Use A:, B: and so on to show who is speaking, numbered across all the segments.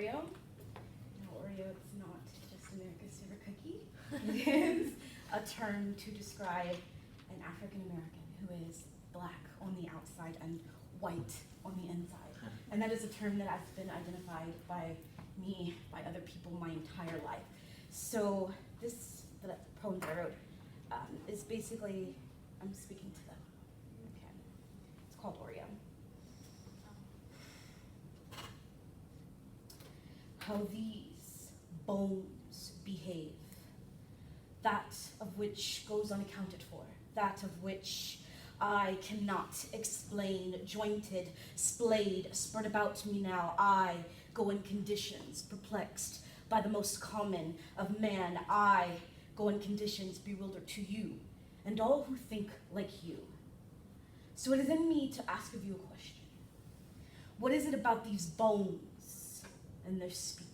A: Oreo. No, Oreo, it's not just America's favorite cookie. It is a term to describe an African American who is black on the outside and white on the inside. And that is a term that has been identified by me, by other people my entire life. So this the poem that I wrote is basically, I'm speaking to them. Okay. It's called Oreo. How these bones behave, that of which goes unaccounted for, that of which I cannot explain, jointed, splayed, spread about me now. I go in conditions, perplexed by the most common of man. I go in conditions bewildered to you, and all who think like you. So it is in me to ask of you a question. What is it about these bones and their speaker?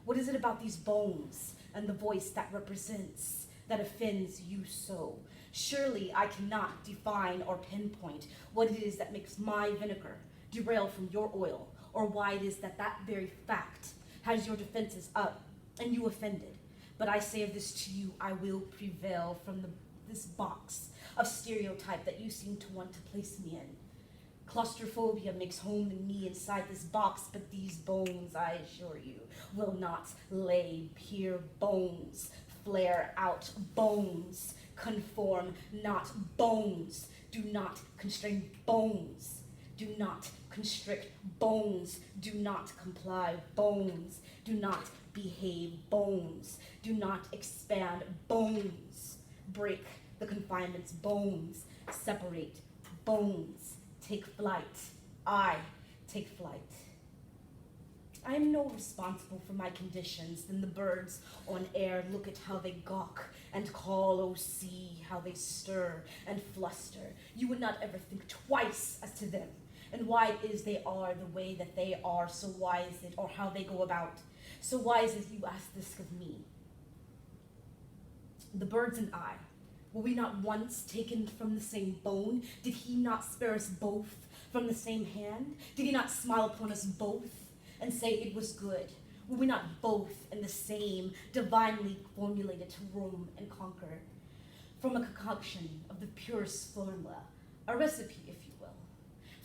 A: What is it about these bones and the voice that represents, that offends you so? Surely I cannot define or pinpoint what it is that makes my vinegar derail from your oil, or why it is that that very fact has your defenses up and you offended. But I say of this to you, I will prevail from this box of stereotype that you seem to want to place me in. Claustrophobia makes home in me inside this box, but these bones, I assure you, will not lay here. Bones flare out, bones conform, not bones. Do not constrain, bones. Do not constrict, bones. Do not comply, bones. Do not behave, bones. Do not expand, bones. Break the confinements, bones. Separate, bones. Take flight. I take flight. I am no responsible for my conditions than the birds on air. Look at how they gawk and call, oh see how they stir and fluster. You would not ever think twice as to them, and why it is they are the way that they are. So why is it, or how they go about? So why is it you ask this of me? The birds and I, were we not once taken from the same bone? Did he not spare us both from the same hand? Did he not smile upon us both and say it was good? Were we not both in the same, divinely formulated to roam and conquer? From a concoction of the purest formula, a recipe, if you will.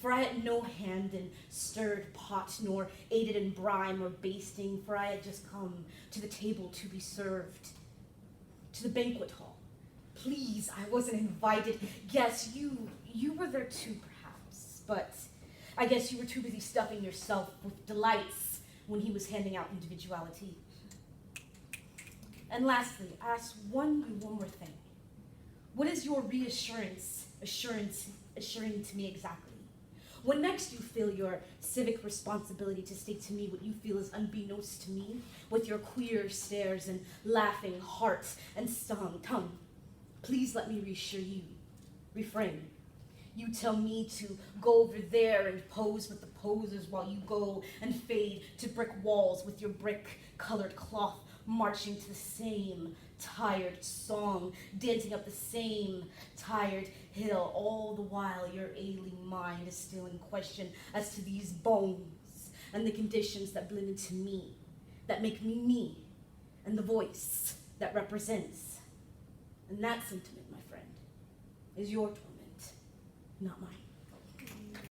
A: For I had no hand in stirred pot, nor aided in brine or basting, for I had just come to the table to be served, to the banquet hall. Please, I wasn't invited. Yes, you were there too, perhaps, but I guess you were too busy stuffing yourself with delights when he was handing out individuality. And lastly, I ask one more thing. What is your reassurance assuring to me exactly? When next you feel your civic responsibility to state to me what you feel is unbeknownst to me, with your queer stares and laughing hearts and tongue, please let me reassure you. Refrain. You tell me to go over there and pose with the posers while you go and fade to brick walls with your brick-colored cloth, marching to the same tired song, dancing up the same tired hill, all the while your ailing mind is still in question as to these bones and the conditions that blend into me, that make me me, and the voice that represents. And that sentiment, my friend, is your torment, not mine.